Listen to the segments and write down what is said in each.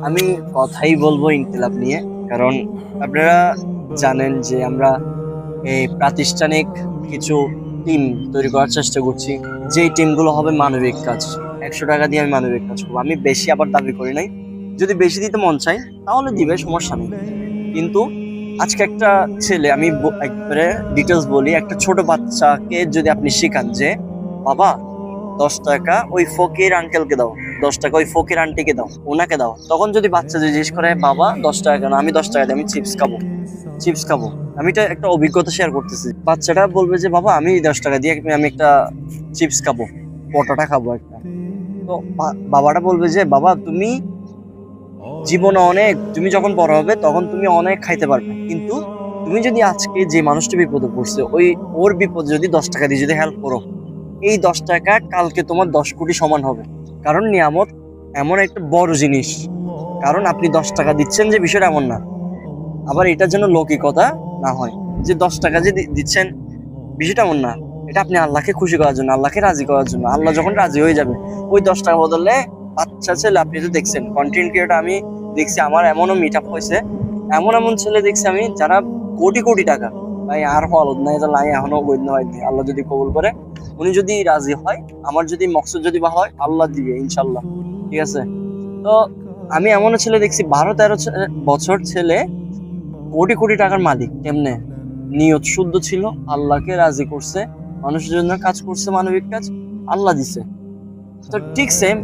আমি কথাই বলবো ইনকিলাব নিয়ে। কারণ আপনারা জানেন যে আমরা এই প্রাতিষ্ঠানিক কিছু টিম তৈরি করার চেষ্টা করছি, যেই টিমগুলো হবে মানবিক কাজ। 100 টাকা দিয়ে আমি মানবিক কাজ করবো, আমি বেশি আবার দাবি করি নাই। যদি বেশি দিতে মন চাই তাহলে দিবে, সমস্যা নেই। কিন্তু আজকে একটা ছেলে, আমি একবারে ডিটেলস বলি, একটা ছোট বাচ্চাকে যদি আপনি শেখান যে বাবা 10 টাকা ওই ফকির আঙ্কেলকে দাও, 10 টাকা ওই ফকির আন্টিকে দাও, ওনাকে দাও, তখন যদি বাচ্চা জিজ্ঞেস করে বাবা 10 টাকা কেন, আমি 10 টাকা দিই, আমি চিপস খাবো, চিপস খাবো, আমি এটা একটা অভিজ্ঞতা শেয়ার করতেছি। বাচ্চাটা বলবে যে বাবা আমি 10 টাকা দিয়ে আমি একটা চিপস খাবো, পটাটা খাবো একটা। তো বাবাটা বলবে যে বাবা তুমি জীবনে অনেক, তুমি যখন বড় হবে তখন তুমি অনেক খাইতে পারবে, কিন্তু তুমি যদি আজকে যে মানুষটা বিপদে পড়ছে ওর বিপদে যদি 10 টাকা দিয়ে যদি হেল্প করো, এই 10 টাকা কালকে তোমার 10 কোটি সমান হবে। কারণ নিয়ামত এমন একটা বড় জিনিস, কারণ আপনি 10 টাকা দিচ্ছেন যে বিষয়টা এমন না। আবার এটার জন্য লৌকিকতা না হয় যে 10 টাকা যে দিচ্ছেন বিষয়টা এমন না। এটা আপনি আল্লাহকে খুশি করার জন্য, আল্লাহকে রাজি করার জন্য। আল্লাহ যখন রাজি হয়ে যাবে ওই 10 টাকা বদলে, বাচ্চা ছেলে, আপনি তো দেখছেন কন্টেন্ট ক্রিয়েটর, আমি দেখছি আমার এমনও মিট আপ হয়েছে, এমন এমন ছেলে দেখছি আমি যারা কোটি কোটি টাকা, ভাই আর হলদ নাই এটা লাই এখনো বৈধ হয়নি, আল্লাহ যদি কবুল করে, উনি যদি রাজি হয়, আমার যদি মকসদ যদি ভালো হয়, আল্লাহ দিবে ইনশাল্লাহ। ঠিক আছে? তো আমি এমনও ছেলে দেখছি 12-13 বছর ছেলে কোটি কোটি টাকার মালিক। কেমনে? নিয়ত শুদ্ধ ছিল, আল্লাহকে রাজি করছে, মানুষের জন্য কাজ করছে, মানবিক কাজ, আল্লাহ দিছে। তো ঠিক সেম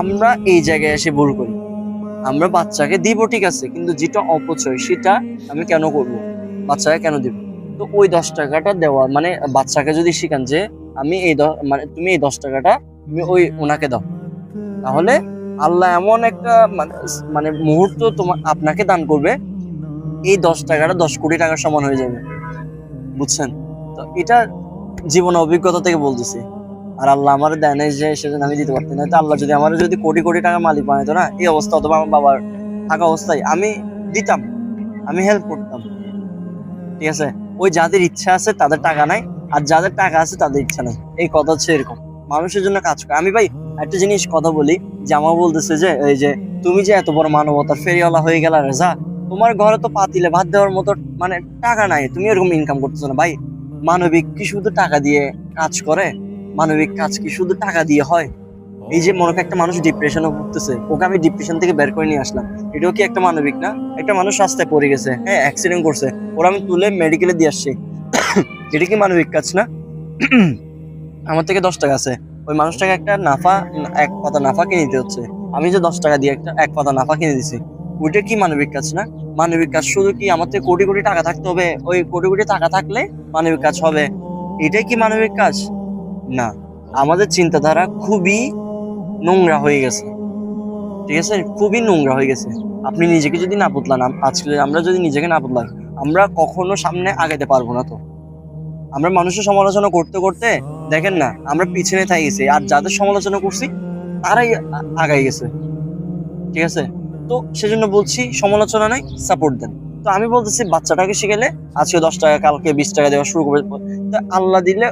আমরা এই জায়গায় এসে ভুল করি। আমরা বাচ্চাকে দিব ঠিক আছে, কিন্তু যেটা অপচয় সেটা আমি কেন করব, বাচ্চাকে কেন দিব? তো ওই 10 টাকাটা দেওয়া মানে বাচ্চাকে যদি শিখান যে আমি মানে তুমি এই 10 টাকাটা তুমি ওই ওনাকে দাও, তাহলে আল্লাহ এমন একটা মানে মানে মুহূর্ত তোমার আপনাকে দান করবে, এই 10 টাকাটা 10 কোটি টাকার সমান হয়ে যাবে। বুঝছেন? তো এটা জীবন অভিজ্ঞতা থেকে বলতেছি। আর আল্লাহ আমার দেয় নাই যে সেজন্য আমি দিতে পারতাম না। তো আল্লাহ যদি আমার যদি কোটি কোটি টাকার মালিক বানাইতো না, এই অবস্থা, অথবা আমার বাবার থাকা অবস্থায়, আমি দিতাম, আমি হেল্প করতাম। ঠিক আছে? ওই যাদের ইচ্ছা আছে তাদের টাকা নাই, আর যাদের টাকা আছে তাদের ইচ্ছা নাই। এই কথা হচ্ছে এরকম, মানুষের জন্য কাজ করে। আমি ভাই একটা জিনিস কথা বলি, জামা বলতেছে যে এই যে তুমি যে এত বড় মানবতার ফেরিওয়ালা হয়ে গেলা রেজা, তোমার ঘরে তো পাতিলে ভাত দেওয়ার মতো মানে টাকা নাই, তুমি এরকম ইনকাম করতেছো না। ভাই মানবিক কি শুধু টাকা দিয়ে কাজ করে? মানবিক কাজ কি শুধু টাকা দিয়ে হয়? এই যে মনে একটা মানুষ ডিপ্রেশনে ভুগতেছে, ওকে আমি ডিপ্রেশন থেকে বের করে নিয়ে আসলাম, এটাও কি একটা মানবিক না? একটা মানুষ রাস্তায় পড়ে গেছে, হ্যাঁ অ্যাক্সিডেন্ট করছে, ওরা আমি তুলে মেডিকেলে দিয়ে আসছি, এটা কি মানবিক কাজ না? আমার থেকে 10 টাকা আছে, ওই মানুষটাকে একটা নাফা, এক পাতা নাফা কিনে দিতে হচ্ছে, আমি যে 10 টাকা দিয়ে একটা এক পাতা নাফা কিনে দিছি, ওইটা কি মানবিক কাজ না? মানবিক কাজ শুধু কি আমার থেকে কোটি কোটি টাকা থাকতে হবে, ওই কোটি কোটি টাকা থাকলে মানবিক কাজ হবে? এটাই কি মানবিক কাজ? না। আমাদের চিন্তাধারা খুবই নোংরা হয়ে গেছে। ঠিক আছে? খুবই নোংরা হয়ে গেছে। আপনি নিজেকে যদি না বদলান, আজকে আমরা যদি নিজেকে না বদলাই, আমরা কখনো সামনে আগাইতে পারবো না। তো আমরা মানুষের সমালোচনা করতে করতে দেখেন না আমরা পিছনে থাকি গেছি, আর যাদের সমালোচনা করছি তারাই আগাই গেছে। ঠিক আছে? তো সেজন্য বলছি সমালোচনা নাই, সাপোর্ট দেন। তো আমি বলতেছি বাচ্চাটাকে শিখালে আজকে 10 টাকা, কালকে 20 টাকা দেওয়া শুরু করবে। তো আল্লাহ দিলে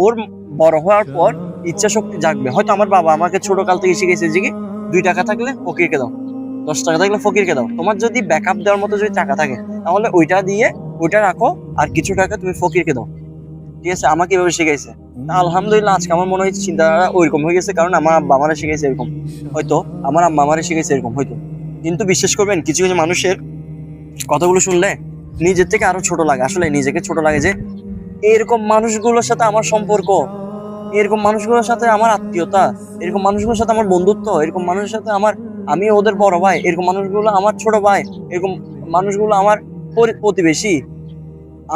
ওর বড় হওয়ার পর ইচ্ছা শক্তি জাগবে। হয়তো আমার বাবা আমাকে ছোট কাল থেকে শিখেছে যে কি 2 টাকা থাকলে ফকিরকে দাও, 10 টাকা থাকলে ফকিরকে দাও। তোমার যদি ব্যাকআপ দেওয়ার মতো যদি টাকা থাকে, তাহলে ওইটা দিয়ে ওইটা রাখো, আর কিছু টাকা তুমি ফকিরকে দাও। ঠিক আছে? আমাকে এভাবে শিখাইছে। আলহামদুলিল্লাহ আজকে আমার মনে হচ্ছে চিন্তাধারা ওইরকম হয়ে গেছে, কারণ আমার আব্বা আমারে শিখাইছে এরকম, হয়তো আমার আম্মা আমারে শিখাইছে এরকম হয়তো। কিন্তু বিশ্বাস করবেন, কিছু কিছু মানুষের কথাগুলো শুনলে নিজের থেকে আরো ছোট লাগে, আসলে নিজেকে ছোট লাগে যে এরকম মানুষগুলোর সাথে আমার সম্পর্ক, এরকম মানুষগুলোর সাথে আমার আত্মীয়তা, এরকম মানুষগুলোর সাথে আমার বন্ধুত্ব, এরকম মানুষের সাথে আমার, আমি ওদের বড় ভাই, এরকম মানুষগুলো আমার ছোট ভাই, এরকম মানুষগুলো আমার প্রতিবেশী।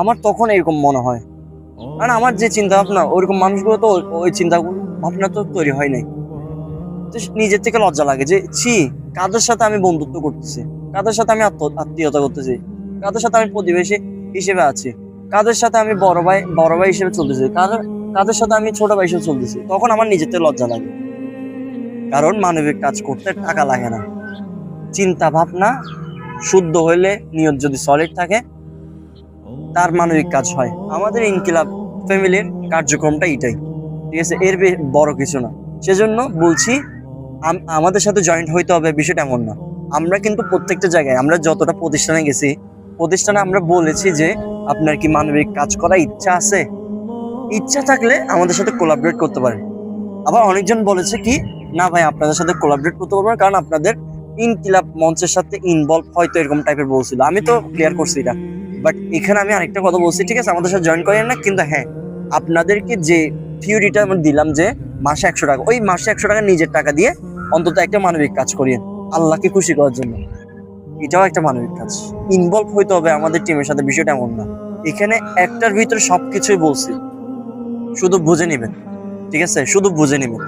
আমার তখন এরকম মনে হয়, কারণ আমার যে চিন্তা ভাবনা, ওইরকম মানুষগুলো তো ওই চিন্তা ভাবনা তো তৈরি হয় নাই। তো নিজের থেকে লজ্জা লাগে যে ছি, কাদের সাথে আমি বন্ধুত্ব করতেছি, কাদের সাথে আমি আত্মীয়তা করতেছি, কাদের সাথে আমি প্রতিবেশী হিসেবে আছি, কাদের সাথে আমি বড় ভাই হিসেবে চলতেছি, কাদের সাথে আমি ছোট ভাই হিসেবে চলতেছি। তখন আমার নিজের থেকে লজ্জা লাগে। কারণ মানবিক কাজ করতে টাকা লাগে না, চিন্তা ভাবনা শুদ্ধ হইলে, নিয়ত যদি সলিড থাকে, তার মানবিক কাজ হয়। আমাদের ইনকিলাব ফ্যামিলির কার্যক্রমটা এটাই। ঠিক আছে? এর বড় কিছু না। সেজন্য বলছি আমাদের সাথে জয়েন্ট হইতে হবে বিষয়টা এমন না। আমরা কিন্তু প্রত্যেকটা জায়গায় আমরা যতটা প্রতিষ্ঠানে গেছি, প্রতিষ্ঠানে আমরা বলেছি যে আপনার কি মানবিক কাজ করার ইচ্ছা আছে, ইচ্ছা থাকলে আমাদের সাথে কোলাবরেট করতে পারেন। আবার অনেকজন বলেছে কি না ভাই আপনাদের সাথে কোলাবরেট করতে পারবো না, কারণ আপনাদের ইনকিলাব মঞ্চের সাথে ইনভলভ হয়তো এরকম টাইপের বলছিল। আমি তো ক্লিয়ার করছি এটা, বাট এখানে আমি আরেকটা কথা বলছি, ঠিক আছে আমাদের সাথে জয়েন করেন না, কিন্তু হ্যাঁ আপনাদেরকে যে থিওরিটা আমি দিলাম যে মাসে 100 টাকা, ওই মাসে 100 টাকা নিজের টাকা দিয়ে অন্তত একটা মানবিক কাজ করিয়েন আল্লাহকে খুশি করার জন্য। এটাও একটা মানবিক কাজ। ইনভলভ হইতে হবে আমাদের টিমের সাথে, বিষয়টা এমন না। এখানে একটার ভিতরে সবকিছুই বলছি, শুধু বুঝে নিবেন, ঠিক আছে, শুধু বুঝে নিবেন।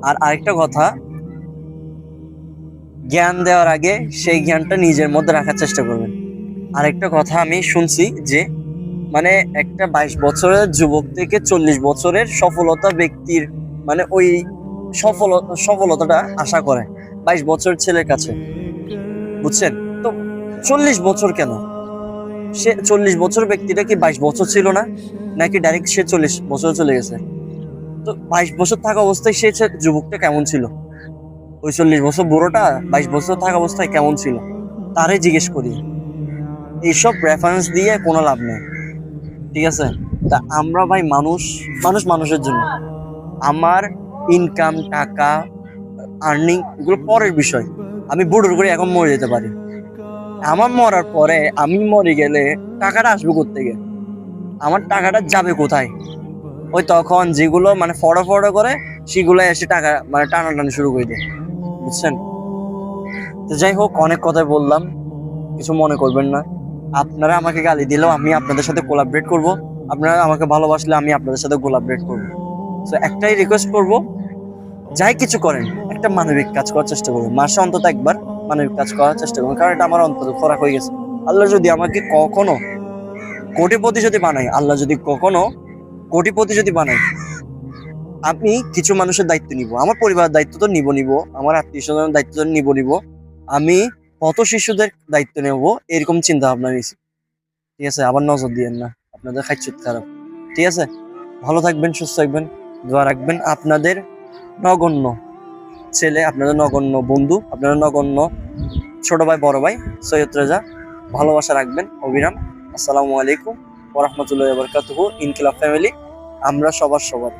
আর আরেকটা কথা, জ্ঞান দেওয়ার আগে সেই জ্ঞানটা নিজের মধ্যে রাখার চেষ্টা করবেন। আরেকটা কথা আমি শুনছি যে মানে একটা 22 বছরের যুবক থেকে 40 বছরের সফলতা ব্যক্তির মানে ওই সফলতাটা আশা করে 22 বছরের ছেলের কাছে, বুঝছেন? তো 40 বছর কেন? সে 40 বছর ব্যক্তিটা কি 22 বছর ছিল না, নাকি ডাইরেক্ট সে 40 বছর চলে গেছে? তো 22 বছর থাকা অবস্থায় সে যুবকটা কেমন ছিল? ওই 40 বছর বুড়োটা 22 বছর থাকা অবস্থায় কেমন ছিল? তারে জিজ্ঞেস করি। এইসব রেফারেন্স দিয়ে কোনো লাভ নেই, ঠিক আছে? তা আমরা ভাই মানুষ মানুষের জন্য। আমার ইনকাম, টাকা, আর্নিং এগুলো পরের বিষয়। আমি বুড়োর করে এখন মরে যেতে পারি, আমার মরার পরে আমি মরে গেলে টাকাটা আসবে কোত্থেকে? আমার টাকাটা যাবে কোথায়? ওই তখন যেগুলো মানে ফড়ো করে সেগুলো এসে টাকা মানে টানাটানি শুরু করে দেয়, বুঝছেন? তো যাই হোক, অনেক কথাই বললাম, কিছু মনে করবেন না। আপনারা আমাকে গালি দিলেও আমি আপনাদের সাথে কোলাবরেট করব, আপনারা আমাকে ভালোবাসলে আমি আপনাদের সাথে কোলাবরেট করব। তো একটাই রিকোয়েস্ট করব, যাই কিছু করেন একটা মানবিক কাজ করার চেষ্টা করবেন, মাসে অন্তত একবার মানবিক কাজ করার চেষ্টা করবেন, কারণ এটা আমার অন্তর খোরাক হয়ে গেছে। আল্লাহ যদি আমাকে কখনো কোটিপতি যদি বানায়, আল্লাহ যদি কখনো কোটিপতি যদি বানায়, আমি কিছু মানুষের দায়িত্ব নিব, আমার পরিবারের দায়িত্ব তো নিব, আমার আত্মীয় স্বজনের দায়িত্ব তো নিব, আমি কত শিশুদের দায়িত্ব নেব, এরকম চিন্তা ভাবনা নিয়েছি, ঠিক আছে? আবার নজর দিয়েন না, আপনাদের খাইচুত খারাপ, ঠিক আছে? ভালো থাকবেন, সুস্থ থাকবেন, দোয়া রাখবেন। আপনাদের নগণ্য ছেলে, আপনাদের নগণ্য বন্ধু, আপনাদের নগণ্য ছোট ভাই, বড় ভাই সৈয়দ রেজা। ভালোবাসা রাখবেন অবিরাম। আসসালামু আলাইকুম ওয়া রাহমাতুল্লাহি ওয়া বারাকাতুহু। ইনকিলাব ফ্যামিলি, আমরা সবার।